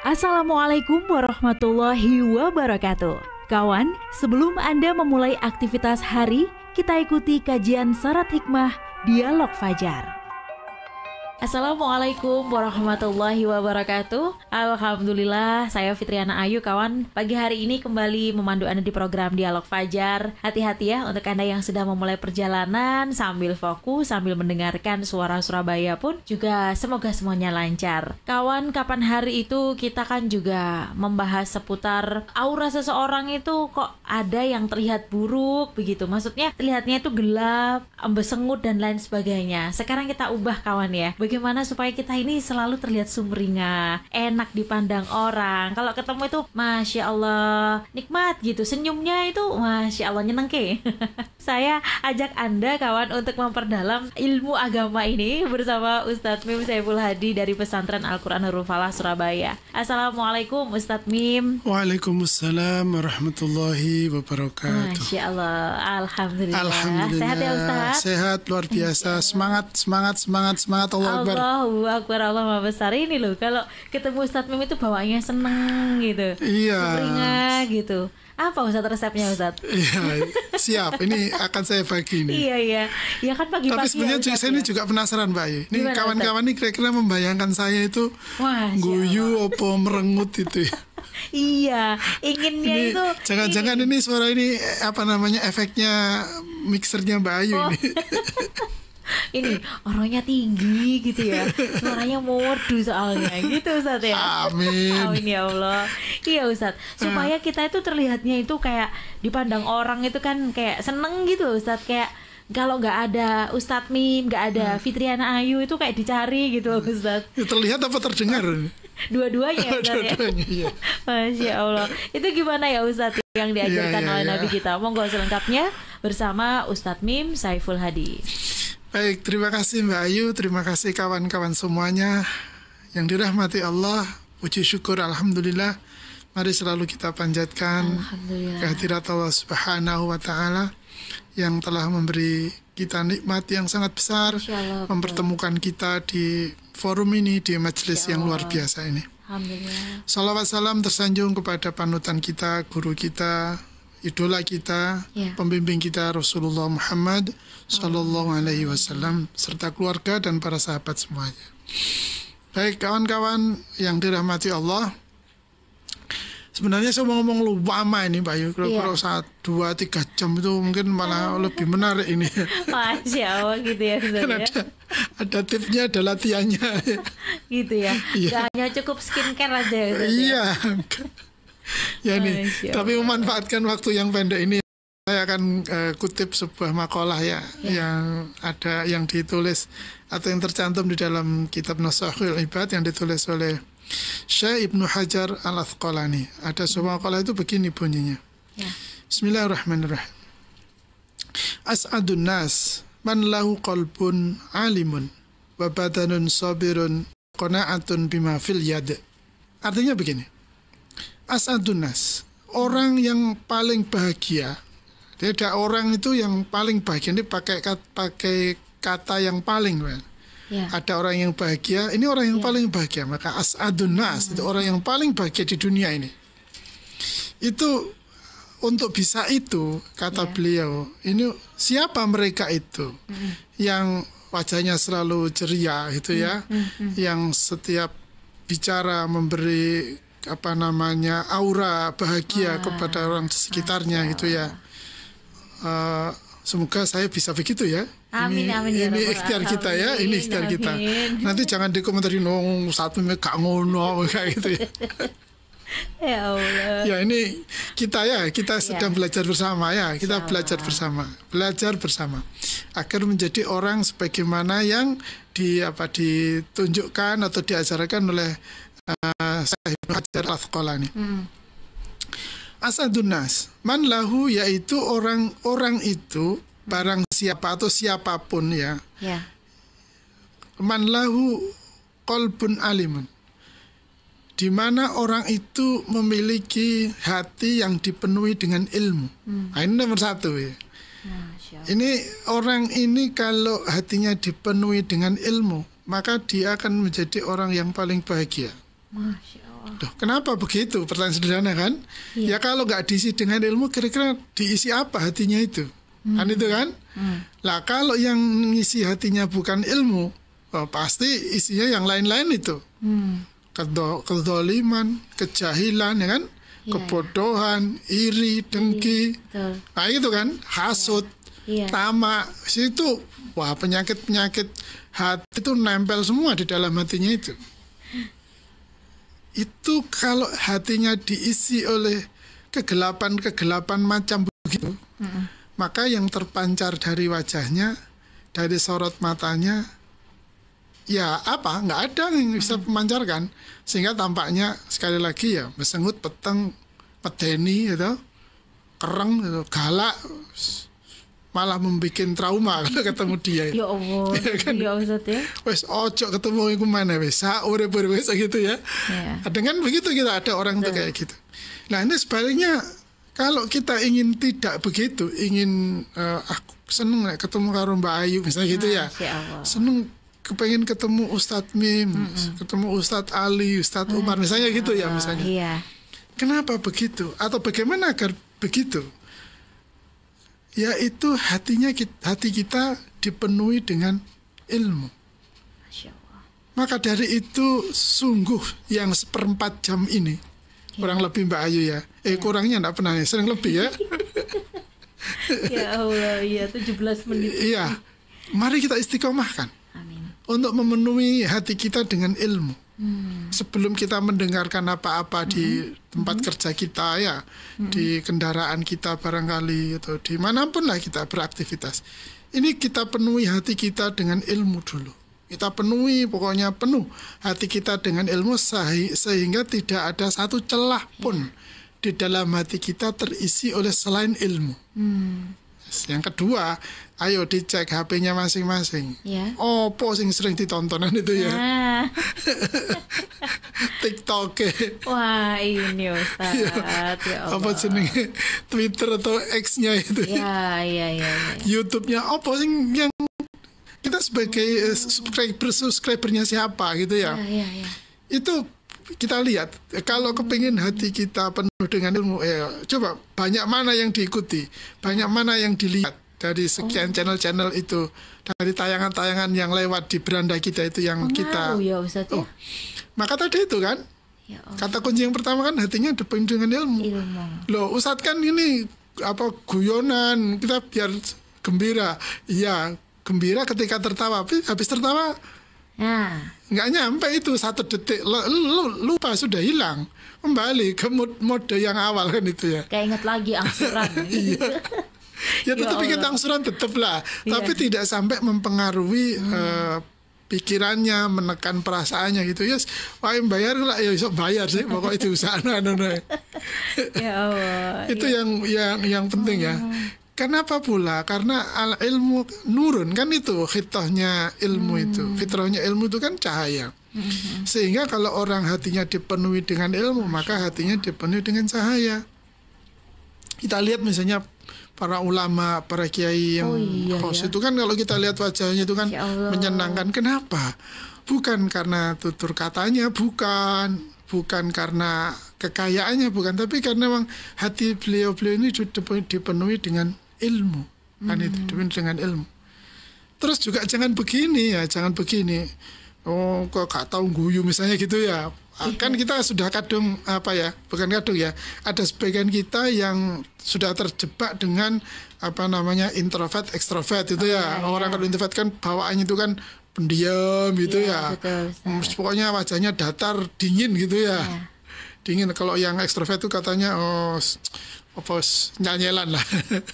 Assalamualaikum warahmatullahi wabarakatuh. Kawan, sebelum Anda memulai aktivitas hari, kita ikuti kajian syarat hikmah Dialog Fajar. Assalamualaikum warahmatullahi wabarakatuh. Alhamdulillah, saya Fitriana Ayu, kawan. Pagi hari ini kembali memandu Anda di program Dialog Fajar. Hati-hati ya untuk Anda yang sudah memulai perjalanan, sambil fokus, sambil mendengarkan suara Surabaya pun juga semoga semuanya lancar. Kawan, kapan hari itu kita kan juga membahas seputar aura seseorang itu kok ada yang terlihat buruk begitu. Maksudnya terlihatnya itu gelap, bersengut dan lain sebagainya. Sekarang kita ubah, kawan ya. Bagaimana supaya kita ini selalu terlihat sumringah, enak dipandang orang. Kalau ketemu itu Masya Allah, nikmat gitu. Senyumnya itu Masya Allah, nyenengke. Saya ajak Anda, kawan, untuk memperdalam ilmu agama ini bersama Ustadz Mim Saiful Hadi dari Pesantren Al-Quran Nurul Falah, Surabaya. Assalamualaikum Ustadz Mim. Waalaikumsalam warahmatullahi wabarakatuh. Masya Allah, Alhamdulillah. Alhamdulillah. Sehat ya Ustadz? Sehat, luar biasa. Semangat Allah Akbar. Allahu Akbar, Allah Maha Besar. Ini loh, kalau ketemu Ustadz Mim itu bawaannya seneng gitu, Iya. sumringah gitu. Apa Ustadz resepnya Ustadz? Iya, siap. Ini akan saya bagi nih. Iya. Ya kan pagi-pagi. Tapi sebenarnya ya, saya ini juga penasaran, Mbak Ayu. Ini Gimana, kawan-kawan ini kira-kira membayangkan saya itu Masya guyu opo merengut itu ya. Iya, inginnya Ini itu. jangan-jangan ini suara ini apa namanya, efeknya mixernya Mbak Ayu ini. Ini orangnya tinggi gitu ya, suaranya merdu soalnya gitu Ustadz ya. Amin ya Allah. Iya Ustadz, supaya kita itu terlihatnya itu kayak dipandang orang itu kan kayak seneng gitu Ustadz. Kayak kalau nggak ada Ustadz Mim, nggak ada Fitriana Ayu itu kayak dicari gitu Ustadz. Terlihat apa terdengar? Dua-duanya Ustadz ya. Dua-duanya, iya. Masya Allah. Itu gimana ya Ustadz yang diajarkan oleh Nabi kita? Monggo selengkapnya bersama Ustadz Mim Saiful Hadi. Baik, terima kasih Mbak Ayu, terima kasih kawan-kawan semuanya yang dirahmati Allah. Puji syukur, alhamdulillah. Mari selalu kita panjatkan kehadirat Allah Subhanahu wa Ta'ala yang telah memberi kita nikmat yang sangat besar, mempertemukan kita di forum ini, di majelis yang luar biasa ini. Alhamdulillah. Salawat salam tersanjung kepada panutan kita, guru kita, idola kita, pembimbing kita Rasulullah Muhammad Sallallahu Alaihi Wasallam serta keluarga dan para sahabat semuanya. Baik kawan-kawan yang dirahmati Allah, sebenarnya saya mau ngomong lama ini Mbak Ayu, kira-kira 1-2-3 jam itu mungkin malah lebih menarik ini. Masya Allah gitu ya Ustaz, kan ada tipsnya, ada latihannya. Gitu ya. Gak hanya cukup skincare aja gitu. Iya. Ya nih, tapi memanfaatkan waktu yang pendek ini saya akan kutip sebuah makalah yang ada, yang ditulis atau yang tercantum di dalam kitab Nashahul Ibad yang ditulis oleh Syekh Ibnu Hajar Al-Asqalani. Ada sebuah makalah itu begini bunyinya. Bismillahirrahmanirrahim. As'adun nas man lahu qalbun alimun wa badanun sabirun qana'atun bima fil yad. Artinya begini. As'adun nas, orang yang paling bahagia. Tidak, orang itu yang paling bahagia ini pakai kata yang paling, kan? Ada orang yang bahagia, ini orang yang paling bahagia. Maka as'adun nas itu orang yang paling bahagia di dunia ini. Itu untuk bisa itu, kata beliau, ini siapa mereka itu yang wajahnya selalu ceria gitu ya, yang setiap bicara memberi apa namanya aura bahagia kepada orang di sekitarnya gitu ya. Semoga saya bisa begitu ya. Amin. Ini ikhtiar kita ya, ini ikhtiar kita. Nanti jangan dikomentari satu gak ngono kayak gitu ya. Ya Allah. Ya ini kita sedang belajar bersama ya, kita belajar bersama agar menjadi orang sebagaimana yang ditunjukkan atau diajarkan oleh Syekh Ibnu Hajar Al-Asqalani. As'adun nas man lahu, yaitu orang itu, barang siapa atau siapapun ya. Man lahu qalbun alimun, di mana orang itu memiliki hati yang dipenuhi dengan ilmu. Nah, ini nomor satu ya. Ini orang ini kalau hatinya dipenuhi dengan ilmu, maka dia akan menjadi orang yang paling bahagia. Masya Allah. Duh, kenapa begitu? Pertanyaan sederhana kan? Ya kalau nggak diisi dengan ilmu, kira-kira diisi apa hatinya itu? Kan itu kan? Lah kalau yang ngisi hatinya bukan ilmu, pasti isinya yang lain-lain itu. Kedoliman, kejahilan, ya kan? Kebodohan, iri, dengki. Nah itu kan, hasut, tamak. Situ, wah penyakit-penyakit hati itu nempel semua di dalam hatinya itu. Itu kalau hatinya diisi oleh kegelapan-kegelapan macam begitu, maka yang terpancar dari wajahnya, dari sorot matanya, ya apa? Nggak ada yang bisa memancarkan. Sehingga tampaknya sekali lagi ya, mesengut, peteng, medeni, gitu, kereng, gitu, galak, malah membuat trauma kalau ketemu dia. Ya Allah, ya kan? Ya Ustaz ya. Wes ojo ketemu iku mana wes saure-ure wes gitu ya. Dengan begitu kita ada orang tuh kayak gitu. Nah ini sebaliknya kalau kita ingin tidak begitu, ingin aku seneng ketemu karo Mbak Ayu misalnya gitu ya. Seneng kepengen ketemu Ustadz Mim, ketemu Ustadz Ali, Ustadz Umar misalnya gitu ya misalnya. Kenapa begitu? Atau bagaimana agar begitu? Yaitu hati kita dipenuhi dengan ilmu. Masya Allah. Maka dari itu sungguh yang 1/4 jam ini kurang lebih Mbak Ayu ya. Kurangnya enggak pernah ya, sering lebih ya. Ya Allah, ya 17 menit. Iya. Mari kita istiqomahkan. Amin. Untuk memenuhi hati kita dengan ilmu. Sebelum kita mendengarkan apa-apa di tempat kerja kita ya, di kendaraan kita barangkali atau dimanapun lah kita beraktivitas, ini kita penuhi hati kita dengan ilmu dulu. Kita penuhi, pokoknya penuh hati kita dengan ilmu sehingga tidak ada satu celah pun di dalam hati kita terisi oleh selain ilmu. Yang kedua, ayo dicek HP-nya masing-masing. Opo sing sering ditontonan itu ya. TikTok. Wah ini Ustaz. Ya Allah. Apa jenenge Twitter atau X-nya itu. Ya. YouTube-nya opo sing yang kita sebagai subscribernya siapa gitu ya. Itu kita lihat, kalau kepingin hati kita penuh dengan ilmu, coba banyak mana yang diikuti, banyak mana yang dilihat dari sekian channel-channel itu, dari tayangan-tayangan yang lewat di beranda kita itu yang kita. Ya, Ustaz, ya. Maka tadi itu kan, kata kunci yang pertama kan hatinya dipenuhi dengan ilmu. Loh, Ustadz kan ini apa guyonan, kita biar gembira. Iya, gembira ketika tertawa, habis tertawa. Nggak nyampe itu 1 detik lupa sudah hilang, kembali ke mode yang awal kan itu ya. Kayak ingat lagi angsuran. Iya. Ya tetap ingat angsuran tetap lah, tapi tidak sampai mempengaruhi pikirannya, menekan perasaannya gitu. Yes, wah bayar lah ya bisa bayar sih, pokoknya itu usaha Ya Allah. Itu yang penting ya. Kenapa pula? Karena ilmu nurun kan itu fitrahnya ilmu itu. Fitrahnya ilmu itu kan cahaya. Sehingga kalau orang hatinya dipenuhi dengan ilmu, maka hatinya dipenuhi dengan cahaya. Kita lihat misalnya para ulama, para kiai yang itu kan kalau kita lihat wajahnya itu kan menyenangkan. Kenapa? Bukan karena tutur katanya, bukan karena kekayaannya, bukan, tapi karena memang hati beliau ini dipenuhi dengan ilmu, kan itu dipenuhi dengan ilmu. Terus juga jangan begini. Oh, kok gak tahu guyu misalnya gitu ya. Kan kita sudah bukan kadung ya. Ada sebagian kita yang sudah terjebak dengan introvert, ekstrovert itu ya. Orang kalau introvert kan bawaannya itu kan pendiam gitu ya. Betul, pokoknya wajahnya datar, dingin gitu ya. Dingin. Kalau yang ekstrovert itu katanya nyanyelan lah.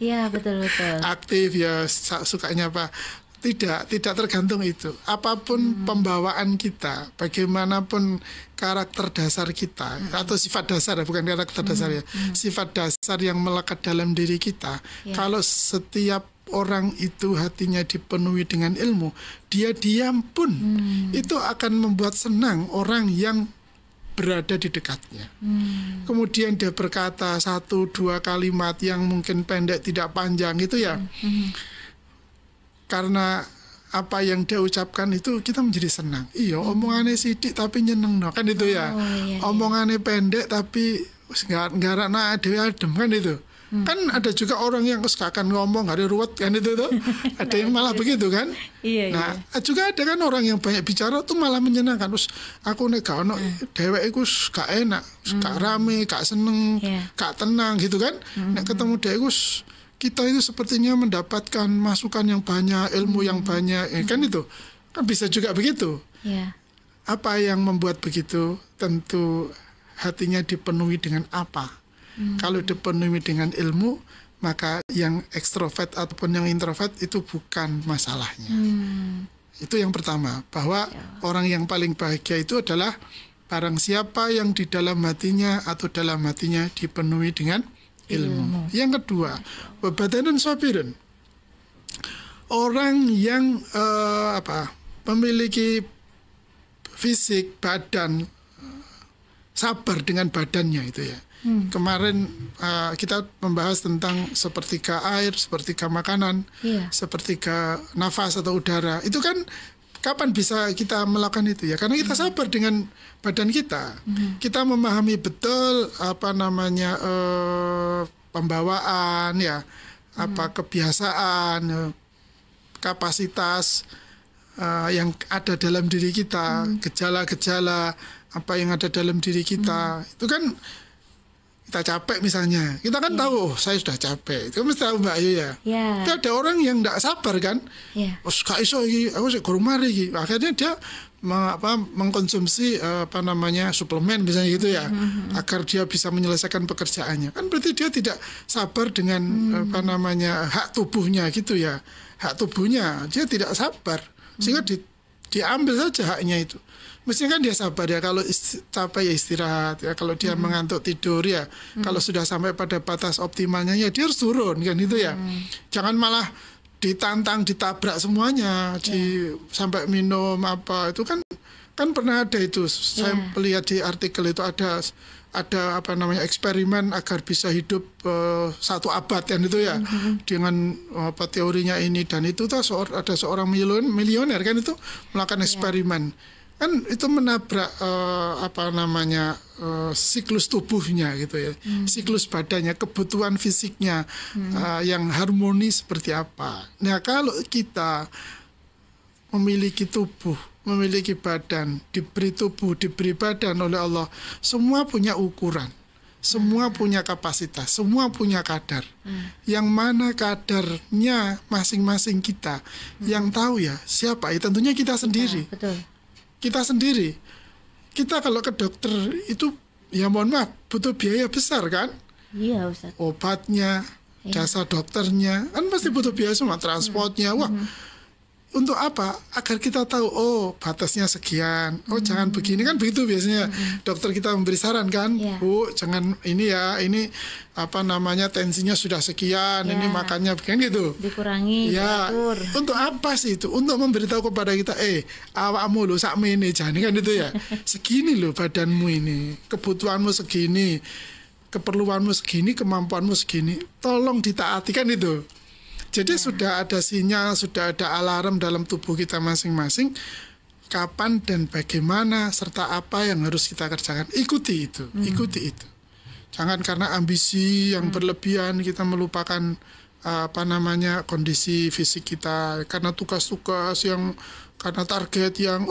Iya, betul. Aktif ya, sukanya apa. Tidak tergantung itu. Apapun pembawaan kita, bagaimanapun karakter dasar kita, atau sifat dasar, bukan karakter dasar ya, sifat dasar yang melekat dalam diri kita. Kalau setiap orang itu hatinya dipenuhi dengan ilmu, dia diam pun itu akan membuat senang orang yang berada di dekatnya. Kemudian dia berkata 1-2 kalimat yang mungkin pendek tidak panjang itu ya. Karena apa yang dia ucapkan itu kita menjadi senang. Iya, omongannya sidik tapi nyeneng no. Kan itu ya. Iya. Omongannya pendek tapi nggarana dhewe adem kan itu. Kan ada juga orang yang akan ngomong hari ruwet kan itu tuh. Ada yang malah begitu kan. Iya, Nah, juga ada kan orang yang banyak bicara tuh malah menyenangkan. Terus aku nek gak ono dhewek iku gak enak, gak rame, gak seneng, gak tenang gitu kan. Nek ketemu dhewek kita itu sepertinya mendapatkan masukan yang banyak, ilmu yang banyak, kan itu. Kan bisa juga begitu. Iya. Apa yang membuat begitu? Tentu hatinya dipenuhi dengan apa? Kalau dipenuhi dengan ilmu, maka yang ekstrovert ataupun yang introvert itu bukan masalahnya. Itu yang pertama, bahwa orang yang paling bahagia itu adalah barang siapa yang di dalam hatinya atau dalam hatinya dipenuhi dengan ilmu. Yang kedua, wabadanun sabirun. Orang yang memiliki fisik, badan, sabar dengan badannya itu ya. Kemarin kita membahas tentang sepertiga air, sepertiga makanan, sepertiga nafas atau udara. Itu kan kapan bisa kita melakukan itu ya? Karena kita sabar dengan badan kita. Kita memahami betul pembawaan ya, kebiasaan, kapasitas yang ada dalam diri kita, gejala-gejala apa yang ada dalam diri kita. Itu kan kita capek misalnya, kita kan tahu saya sudah capek, itu mesti tahu Mbak Ayu ya. Tapi ada orang yang tidak sabar kan, gak iso iki, aku sih kurang mari iki. Akhirnya dia mengkonsumsi suplemen misalnya gitu ya, agar dia bisa menyelesaikan pekerjaannya. Kan berarti dia tidak sabar dengan hak tubuhnya gitu ya, hak tubuhnya dia tidak sabar, sehingga diambil saja haknya itu. Mestinya kan dia sabar ya, kalau capek ya istirahat ya, kalau dia mengantuk tidur ya, kalau sudah sampai pada batas optimalnya ya dia harus turun kan itu ya. Jangan malah ditantang, ditabrak semuanya, sampai minum apa itu kan pernah ada itu. Saya lihat di artikel itu ada eksperimen agar bisa hidup 1 abad kan itu ya, dengan teorinya ini, dan itu tuh ada seorang milioner kan itu melakukan eksperimen. Kan itu menabrak siklus tubuhnya gitu ya, siklus badannya, kebutuhan fisiknya yang harmoni seperti apa. Nah, kalau kita memiliki tubuh, memiliki badan, diberi tubuh, diberi badan oleh Allah, semua punya ukuran, semua punya kapasitas, semua punya kadar. Yang mana kadarnya masing-masing kita, yang tahu ya siapa? Ya tentunya kita sendiri. Betul. Kita sendiri. Kita kalau ke dokter itu ya mohon maaf butuh biaya besar kan? Iya Ustaz. Obatnya, jasa dokternya, kan pasti butuh biaya semua, transportnya. Wah, untuk apa? Agar kita tahu, oh batasnya sekian, oh jangan begini, kan begitu biasanya dokter kita memberi saran kan, Bu jangan ini ya, ini tensinya sudah sekian, ini makannya begini gitu, dikurangi, ya diatur. Untuk apa sih itu? Untuk memberitahu kepada kita, awakmu lo sakmene jane kan itu ya, segini lo badanmu ini, kebutuhanmu segini, keperluanmu segini, kemampuanmu segini, tolong ditaati kan itu. Jadi sudah ada sinyal, sudah ada alarm dalam tubuh kita masing-masing, kapan dan bagaimana serta apa yang harus kita kerjakan. Ikuti itu, ikuti itu. Jangan karena ambisi yang berlebihan kita melupakan kondisi fisik kita, karena tugas-tugas yang, karena target yang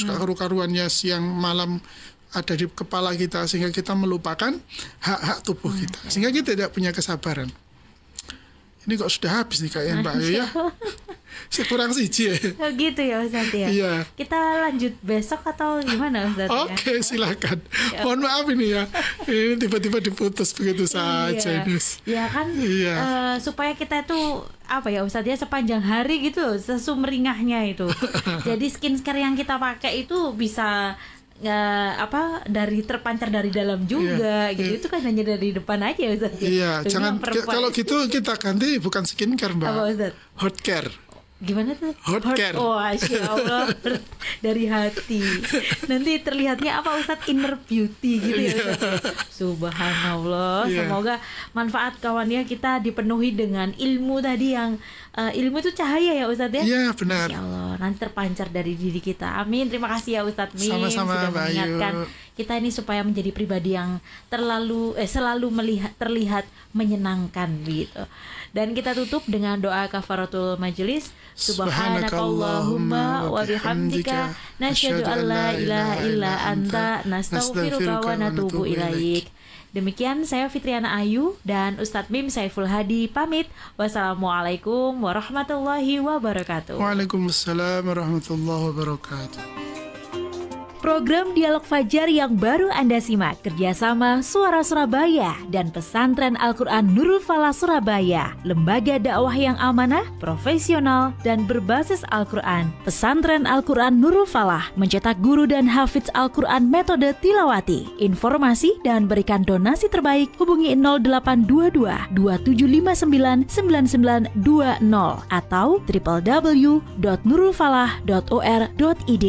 karu-karuannya siang malam ada di kepala kita, sehingga kita melupakan hak-hak tubuh kita, sehingga kita tidak punya kesabaran. Ini kok sudah habis nih kayaknya Mbak Ayu ya. Saya kurang siji ya. Oh gitu ya Ustaz ya. Iya. Kita lanjut besok atau gimana Ustaz? Oke, silakan. Mohon maaf ini ya. Ini tiba-tiba diputus begitu saja. Ya kan. Supaya kita tuh Ustaz ya, sepanjang hari gitu sesumeringahnya itu. Jadi skincare yang kita pakai itu bisa dari terpancar dari dalam juga gitu. Itu kan hanya dari depan aja Ustaz. Iya, jangan kalau gitu kita ganti bukan skincare Mbak. Apa Ustaz? Hot care. Gimana tuh? Heart care. Oh, Masya Allah. Dari hati. Nanti terlihatnya apa Ustadz? Inner beauty gitu ya Ustadz. Subhanallah. Semoga manfaat kawannya kita dipenuhi dengan ilmu tadi yang ilmu itu cahaya ya Ustadz ya? Iya benar. Masya Allah. Nanti terpancar dari diri kita. Amin. Terima kasih ya Ustadz Mim. Sama-sama, sudah Mbak mengingatkan Ayu. kita ini supaya menjadi pribadi yang selalu terlihat menyenangkan gitu. Dan kita tutup dengan doa kafaratul majelis. Subhanakallahumma wa bihamdika nasyhadu an la ilaha illa anta nastaghfiruka wa natubu ilaik. Demikian saya Fitriana Ayu dan Ustadz Mim Saiful Hadi pamit. Wassalamualaikum warahmatullahi wabarakatuh. Waalaikumsalam warahmatullahi wabarakatuh. Program Dialog Fajar yang baru Anda simak kerjasama Suara Surabaya dan Pesantren Al-Quran Nurul Falah Surabaya, lembaga dakwah yang amanah, profesional, dan berbasis Al-Quran. Pesantren Al-Quran Nurul Falah mencetak guru dan hafidz Al-Quran metode tilawati. Informasi dan berikan donasi terbaik hubungi 0822 2759 9920 atau www.nurulfalah.or.id.